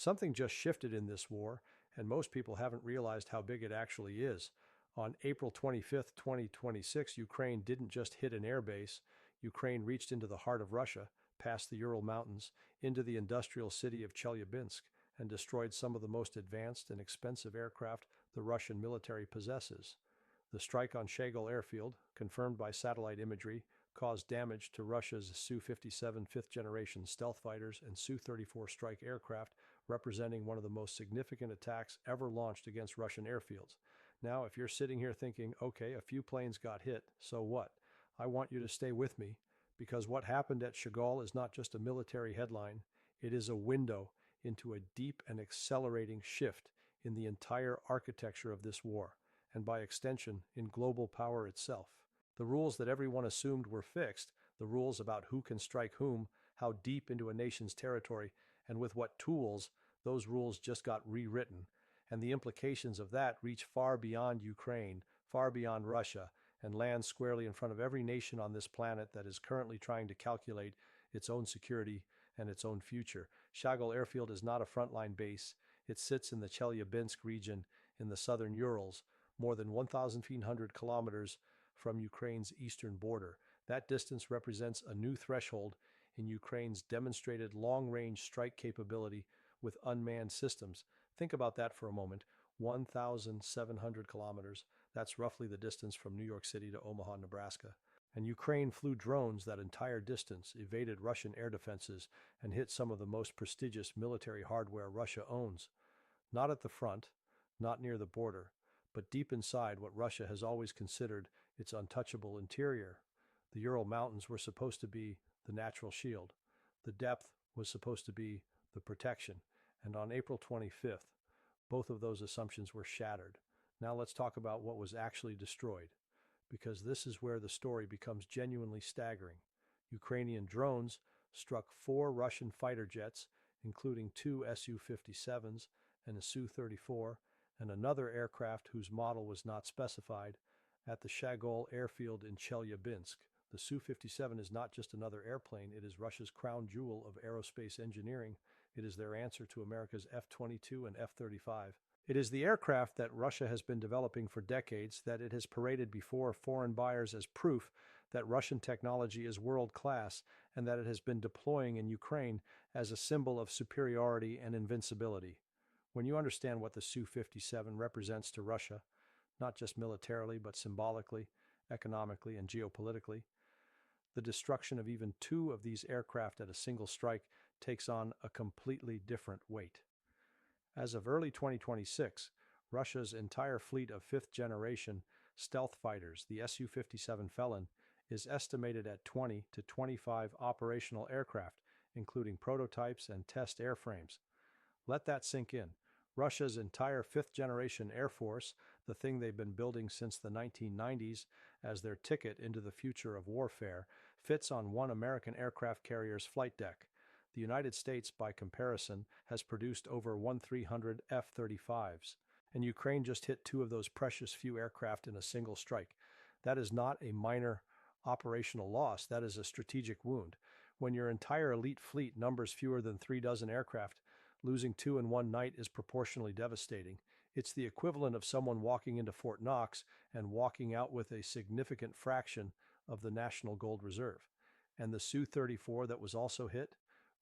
Something just shifted in this war, and most people haven't realized how big it actually is. On April 25th, 2026, Ukraine didn't just hit an airbase. Ukraine reached into the heart of Russia, past the Ural Mountains, into the industrial city of Chelyabinsk, and destroyed some of the most advanced and expensive aircraft the Russian military possesses. The strike on Shagol Airfield, confirmed by satellite imagery, caused damage to Russia's Su-57 fifth-generation stealth fighters and Su-34 strike aircraft, representing one of the most significant attacks ever launched against Russian airfields. Now, if you're sitting here thinking, okay, a few planes got hit, so what? I want you to stay with me, because what happened at Shagol is not just a military headline, it is a window into a deep and accelerating shift in the entire architecture of this war, and by extension, in global power itself. The rules that everyone assumed were fixed, the rules about who can strike whom, how deep into a nation's territory, and with what tools, those rules just got rewritten. And the implications of that reach far beyond Ukraine, far beyond Russia, and land squarely in front of every nation on this planet that is currently trying to calculate its own security and its own future. Shagol Airfield is not a frontline base. It sits in the Chelyabinsk region in the southern Urals, more than 1,500 kilometers from Ukraine's eastern border. That distance represents a new threshold in Ukraine's demonstrated long-range strike capability with unmanned systems. Think about that for a moment. 1,700 kilometers. That's roughly the distance from New York City to Omaha, Nebraska. And Ukraine flew drones that entire distance, evaded Russian air defenses, and hit some of the most prestigious military hardware Russia owns. Not at the front, not near the border, but deep inside what Russia has always considered its untouchable interior. The Ural Mountains were supposed to be the natural shield. The depth was supposed to be the protection. And on April 25th, both of those assumptions were shattered. Now let's talk about what was actually destroyed, because this is where the story becomes genuinely staggering. Ukrainian drones struck 4 Russian fighter jets, including 2 Su-57s and a Su-34, and another aircraft whose model was not specified, at the Shagol airfield in Chelyabinsk. The Su-57 is not just another airplane, it is Russia's crown jewel of aerospace engineering. It is their answer to America's F-22 and F-35. It is the aircraft that Russia has been developing for decades, that it has paraded before foreign buyers as proof that Russian technology is world-class, and that it has been deploying in Ukraine as a symbol of superiority and invincibility. When you understand what the Su-57 represents to Russia, not just militarily but symbolically, economically, and geopolitically, the destruction of even 2 of these aircraft at a single strike takes on a completely different weight. As of early 2026, Russia's entire fleet of 5th-generation stealth fighters, the Su-57 Felon, is estimated at 20 to 25 operational aircraft, including prototypes and test airframes. Let that sink in. Russia's entire 5th-generation Air Force, the thing they've been building since the 1990s as their ticket into the future of warfare, fits on one American aircraft carrier's flight deck. The United States, by comparison, has produced over 1,300 F-35s, and Ukraine just hit 2 of those precious few aircraft in a single strike. That is not a minor operational loss, that is a strategic wound. When your entire elite fleet numbers fewer than 3 dozen aircraft, losing 2 in one night is proportionally devastating. It's the equivalent of someone walking into Fort Knox and walking out with a significant fraction of the National Gold Reserve. And the Su-34 that was also hit?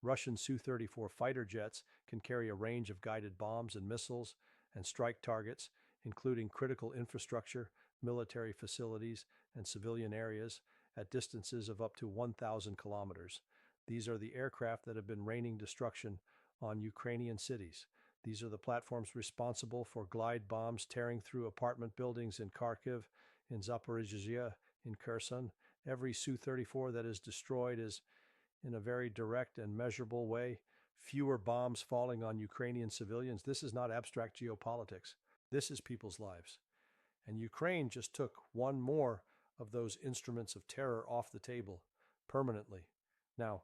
Russian Su-34 fighter jets can carry a range of guided bombs and missiles and strike targets, including critical infrastructure, military facilities, and civilian areas, at distances of up to 1,000 kilometers. These are the aircraft that have been raining destruction on Ukrainian cities. These are the platforms responsible for glide bombs tearing through apartment buildings in Kharkiv, in Zaporizhzhia, in Kherson. Every Su-34 that is destroyed is, in a very direct and measurable way, fewer bombs falling on Ukrainian civilians. This is not abstract geopolitics. This is people's lives. And Ukraine just took one more of those instruments of terror off the table permanently. Now,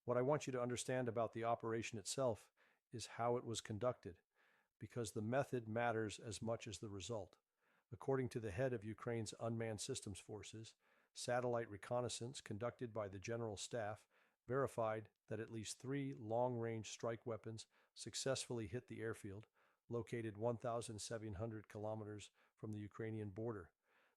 what I want you to understand about the operation itself is how it was conducted, because the method matters as much as the result. According to the head of Ukraine's unmanned systems forces, satellite reconnaissance conducted by the General Staff verified that at least 3 long-range strike weapons successfully hit the airfield, located 1,700 kilometers from the Ukrainian border.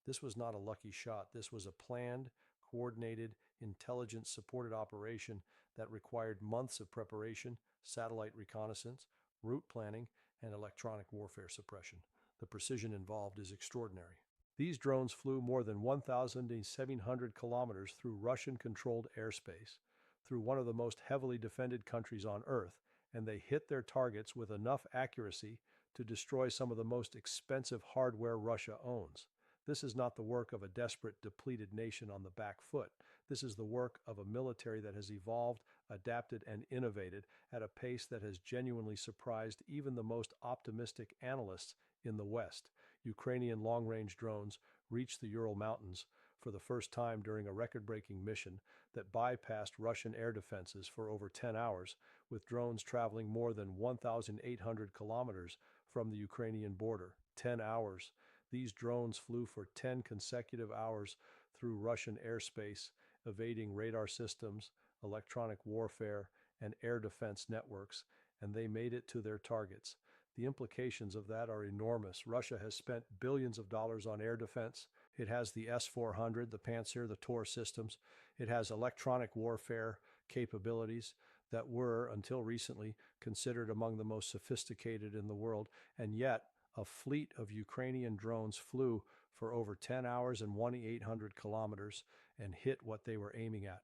This was not a lucky shot. This was a planned, coordinated, intelligence-supported operation that required months of preparation, satellite reconnaissance, route planning, and electronic warfare suppression. The precision involved is extraordinary. These drones flew more than 1,700 kilometers through Russian-controlled airspace, through one of the most heavily defended countries on Earth, and they hit their targets with enough accuracy to destroy some of the most expensive hardware Russia owns. This is not the work of a desperate, depleted nation on the back foot. This is the work of a military that has evolved, adapted, and innovated at a pace that has genuinely surprised even the most optimistic analysts in the West. Ukrainian long-range drones reached the Ural Mountains for the first time during a record-breaking mission that bypassed Russian air defenses for over 10 hours, with drones traveling more than 1,800 kilometers from the Ukrainian border. 10 hours. These drones flew for 10 consecutive hours through Russian airspace, evading radar systems, electronic warfare, and air defense networks, and they made it to their targets. The implications of that are enormous. Russia has spent billions of dollars on air defense. It has the S-400, the Pantsir, the Tor systems. It has electronic warfare capabilities that were, until recently, considered among the most sophisticated in the world, and yet a fleet of Ukrainian drones flew for over 10 hours and 1,800 kilometers and hit what they were aiming at.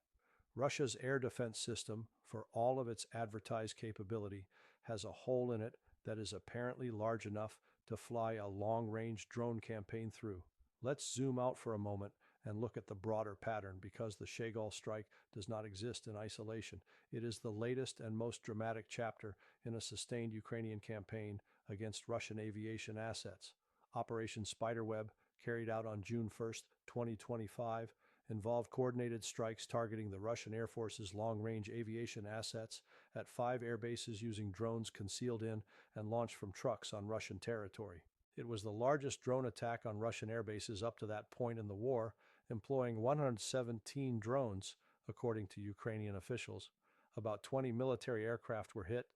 Russia's air defense system, for all of its advertised capability, has a hole in it that is apparently large enough to fly a long-range drone campaign through. Let's zoom out for a moment and look at the broader pattern, because the Shagol strike does not exist in isolation. It is the latest and most dramatic chapter in a sustained Ukrainian campaign against Russian aviation assets. Operation Spiderweb, carried out on June 1, 2025, involved coordinated strikes targeting the Russian Air Force's long-range aviation assets at 5 air bases using drones concealed in and launched from trucks on Russian territory. It was the largest drone attack on Russian air bases up to that point in the war, employing 117 drones, according to Ukrainian officials. About 20 military aircraft were hit,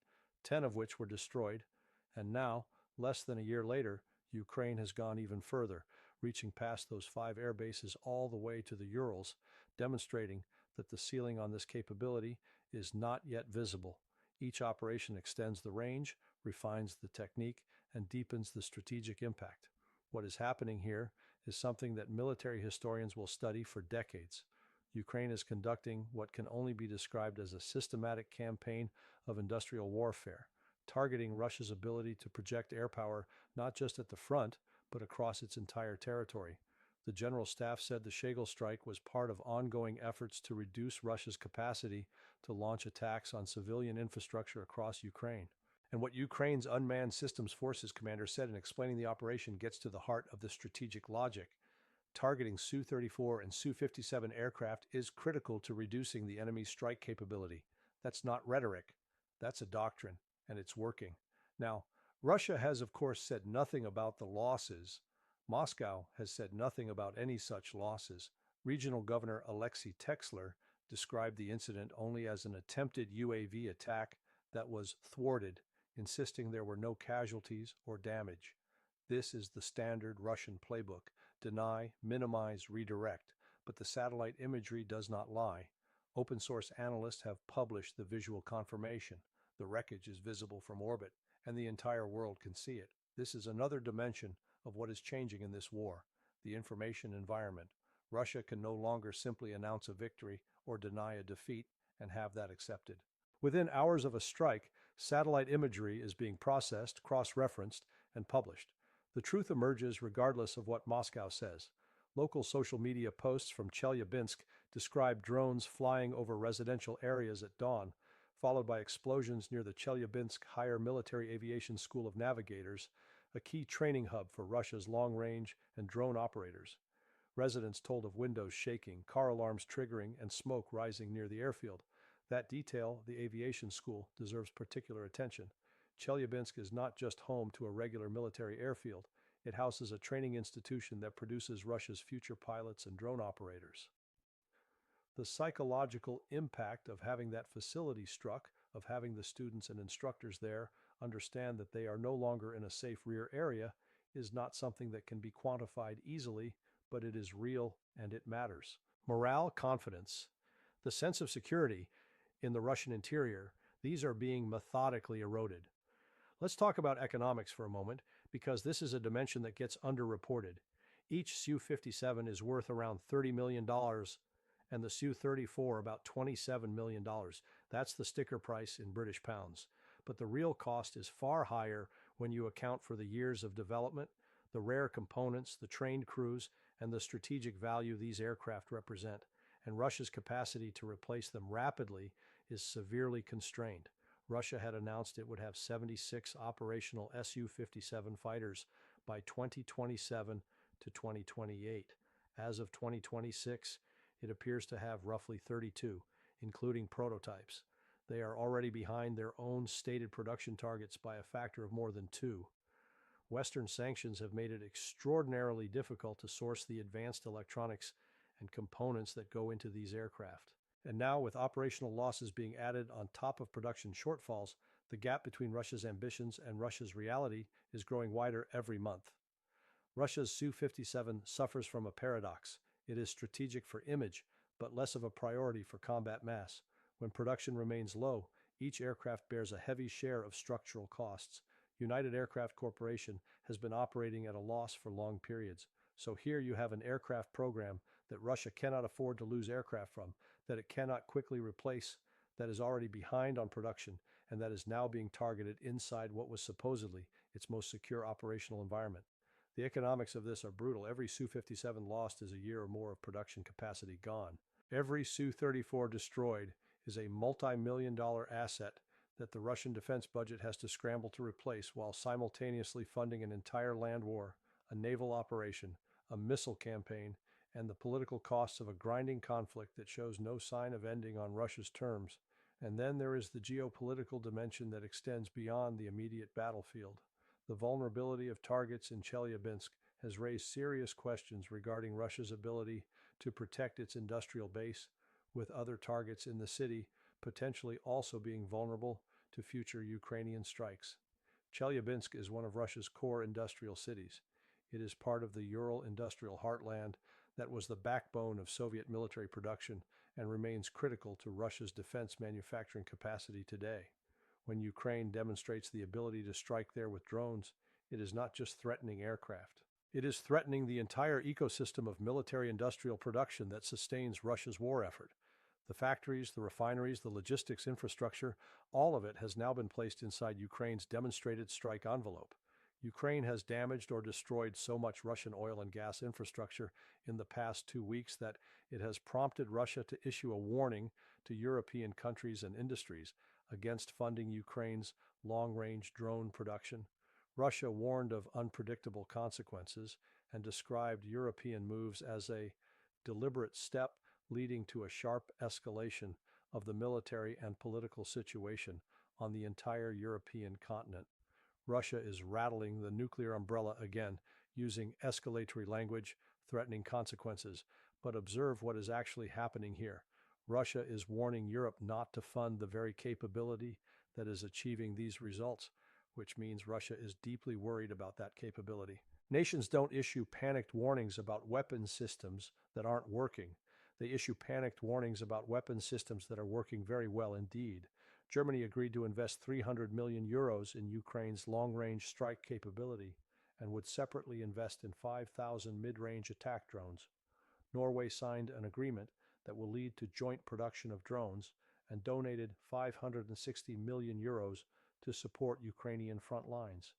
10 of which were destroyed, and now, less than a year later, Ukraine has gone even further, reaching past those 5 air bases all the way to the Urals, demonstrating that the ceiling on this capability is not yet visible. Each operation extends the range, refines the technique, and deepens the strategic impact. What is happening here is something that military historians will study for decades. Ukraine is conducting what can only be described as a systematic campaign of industrial warfare, targeting Russia's ability to project air power not just at the front, but across its entire territory. The General Staff said the Shagol strike was part of ongoing efforts to reduce Russia's capacity to launch attacks on civilian infrastructure across Ukraine. And what Ukraine's Unmanned Systems Forces commander said in explaining the operation gets to the heart of the strategic logic. Targeting Su-34 and Su-57 aircraft is critical to reducing the enemy's strike capability. That's not rhetoric. That's a doctrine, and it's working. Now, Russia has, of course, said nothing about the losses. Moscow has said nothing about any such losses. Regional Governor Alexei Texler described the incident only as an attempted UAV attack that was thwarted, insisting there were no casualties or damage. This is the standard Russian playbook: deny, minimize, redirect. But the satellite imagery does not lie. Open source analysts have published the visual confirmation. The wreckage is visible from orbit, and the entire world can see it. This is another dimension of what is changing in this war: the information environment. Russia can no longer simply announce a victory or deny a defeat and have that accepted. Within hours of a strike, satellite imagery is being processed, cross-referenced, and published. The truth emerges regardless of what Moscow says. Local social media posts from Chelyabinsk describe drones flying over residential areas at dawn, followed by explosions near the Chelyabinsk Higher Military Aviation School of Navigators, a key training hub for Russia's long-range and drone operators. Residents told of windows shaking, car alarms triggering, and smoke rising near the airfield. That detail, the aviation school, deserves particular attention. Chelyabinsk is not just home to a regular military airfield. It houses a training institution that produces Russia's future pilots and drone operators. The psychological impact of having that facility struck of having the students and instructors there understand that they are no longer in a safe rear area is not something that can be quantified easily, but it is real and it matters. Morale, confidence, the sense of security in the Russian interior, these are being methodically eroded. Let's talk about economics for a moment, because this is a dimension that gets underreported. Each Su-57 is worth around $30 million, and the Su-34 about $27 million. That's the sticker price in British pounds. But the real cost is far higher when you account for the years of development, the rare components, the trained crews, and the strategic value these aircraft represent. And Russia's capacity to replace them rapidly is severely constrained. Russia had announced it would have 76 operational Su-57 fighters by 2027 to 2028. As of 2026, it appears to have roughly 32, including prototypes. They are already behind their own stated production targets by a factor of more than 2. Western sanctions have made it extraordinarily difficult to source the advanced electronics and components that go into these aircraft. And now, with operational losses being added on top of production shortfalls, the gap between Russia's ambitions and Russia's reality is growing wider every month. Russia's Su-57 suffers from a paradox. It is strategic for image, but less of a priority for combat mass. When production remains low, each aircraft bears a heavy share of structural costs. United Aircraft Corporation has been operating at a loss for long periods. So here you have an aircraft program that Russia cannot afford to lose aircraft from, that it cannot quickly replace, that is already behind on production, and that is now being targeted inside what was supposedly its most secure operational environment. The economics of this are brutal. Every Su-57 lost is a year or more of production capacity gone. Every Su-34 destroyed is a multi-million-dollar asset that the Russian defense budget has to scramble to replace while simultaneously funding an entire land war, a naval operation, a missile campaign, and the political costs of a grinding conflict that shows no sign of ending on Russia's terms. And then there is the geopolitical dimension that extends beyond the immediate battlefield. The vulnerability of targets in Chelyabinsk has raised serious questions regarding Russia's ability to protect its industrial base, with other targets in the city potentially also being vulnerable to future Ukrainian strikes. Chelyabinsk is one of Russia's core industrial cities. It is part of the Ural industrial heartland that was the backbone of Soviet military production and remains critical to Russia's defense manufacturing capacity today. When Ukraine demonstrates the ability to strike there with drones, it is not just threatening aircraft. It is threatening the entire ecosystem of military-industrial production that sustains Russia's war effort. The factories, the refineries, the logistics infrastructure, all of it has now been placed inside Ukraine's demonstrated strike envelope. Ukraine has damaged or destroyed so much Russian oil and gas infrastructure in the past 2 weeks that it has prompted Russia to issue a warning to European countries and industries against funding Ukraine's long-range drone production. Russia warned of unpredictable consequences and described European moves as a deliberate step leading to a sharp escalation of the military and political situation on the entire European continent. Russia is rattling the nuclear umbrella again, using escalatory language, threatening consequences. But observe what is actually happening here. Russia is warning Europe not to fund the very capability that is achieving these results, which means Russia is deeply worried about that capability. Nations don't issue panicked warnings about weapon systems that aren't working. They issue panicked warnings about weapon systems that are working very well indeed. Germany agreed to invest 300 million euros in Ukraine's long-range strike capability and would separately invest in 5,000 mid-range attack drones. Norway signed an agreement that will lead to joint production of drones and donated 560 million euros to support Ukrainian front lines.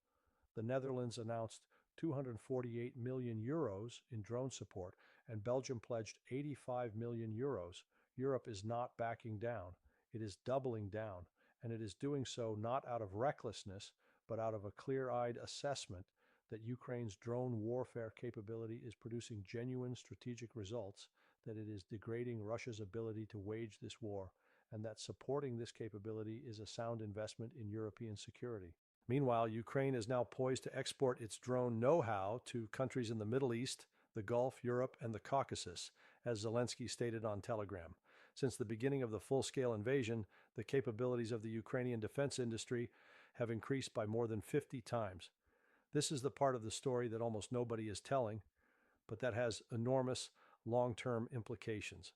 The Netherlands announced 248 million euros in drone support, and Belgium pledged 85 million euros. Europe is not backing down. It is doubling down, and it is doing so not out of recklessness, but out of a clear-eyed assessment that Ukraine's drone warfare capability is producing genuine strategic results, that it is degrading Russia's ability to wage this war, and that supporting this capability is a sound investment in European security. Meanwhile, Ukraine is now poised to export its drone know-how to countries in the Middle East, the Gulf, Europe, and the Caucasus, as Zelensky stated on Telegram. Since the beginning of the full-scale invasion, The capabilities of the Ukrainian defense industry have increased by more than 50 times. This is the part of the story that almost nobody is telling, but that has enormous long-term implications.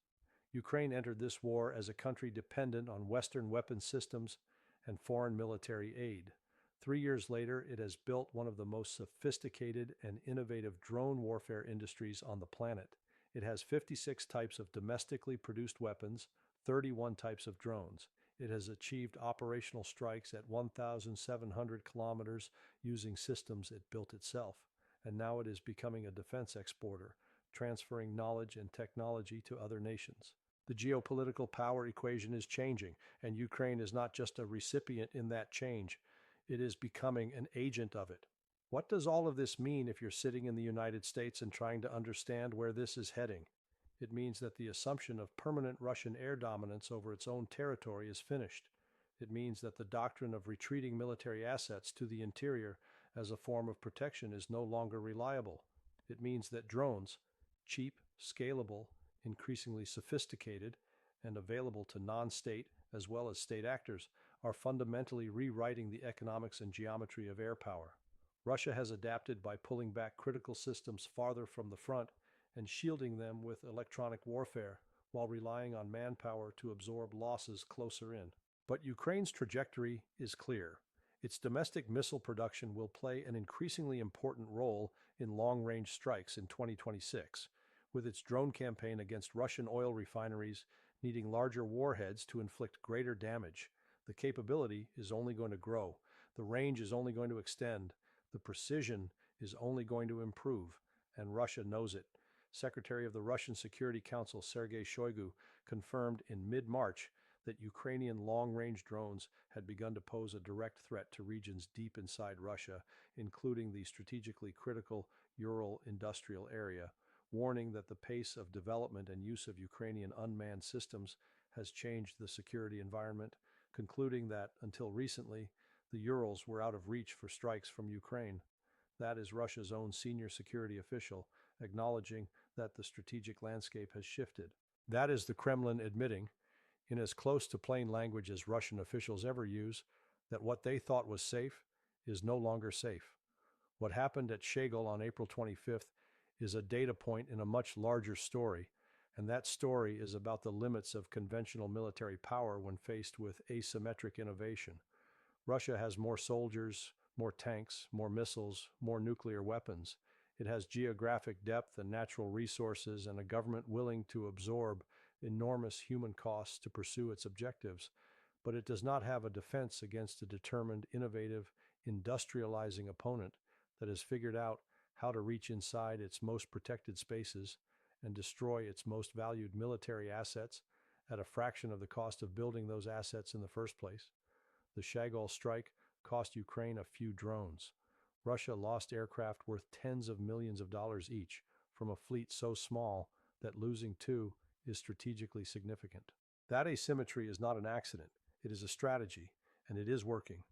Ukraine entered this war as a country dependent on Western weapons systems and foreign military aid. 3 years later, it has built one of the most sophisticated and innovative drone warfare industries on the planet. It has 56 types of domestically produced weapons, 31 types of drones. It has achieved operational strikes at 1,700 kilometers using systems it built itself, and now it is becoming a defense exporter, transferring knowledge and technology to other nations. The geopolitical power equation is changing, and Ukraine is not just a recipient in that change. It is becoming an agent of it. What does all of this mean if you're sitting in the United States and trying to understand where this is heading? It means that the assumption of permanent Russian air dominance over its own territory is finished. It means that the doctrine of retreating military assets to the interior as a form of protection is no longer reliable. It means that drones, cheap, scalable, increasingly sophisticated, and available to non-state as well as state actors, are fundamentally rewriting the economics and geometry of air power. Russia has adapted by pulling back critical systems farther from the front and shielding them with electronic warfare, while relying on manpower to absorb losses closer in. But Ukraine's trajectory is clear. Its domestic missile production will play an increasingly important role in long-range strikes in 2026, with its drone campaign against Russian oil refineries needing larger warheads to inflict greater damage. The capability is only going to grow. The range is only going to extend. The precision is only going to improve, and Russia knows it. Secretary of the Russian Security Council Sergei Shoigu confirmed in mid-March that Ukrainian long-range drones had begun to pose a direct threat to regions deep inside Russia, including the strategically critical Ural industrial area, warning that the pace of development and use of Ukrainian unmanned systems has changed the security environment, concluding that, until recently, the Urals were out of reach for strikes from Ukraine. That is Russia's own senior security official, acknowledging that the strategic landscape has shifted. That is the Kremlin admitting, in as close to plain language as Russian officials ever use, that what they thought was safe is no longer safe. What happened at Shagol on April 25th is a data point in a much larger story, and that story is about the limits of conventional military power when faced with asymmetric innovation. Russia has more soldiers, more tanks, more missiles, more nuclear weapons. It has geographic depth and natural resources and a government willing to absorb enormous human costs to pursue its objectives, but it does not have a defense against a determined, innovative, industrializing opponent that has figured out how to reach inside its most protected spaces and destroy its most valued military assets at a fraction of the cost of building those assets in the first place. The Shagol strike cost Ukraine a few drones. Russia lost aircraft worth tens of millions of dollars each from a fleet so small that losing two is strategically significant. That asymmetry is not an accident. It is a strategy, and it is working.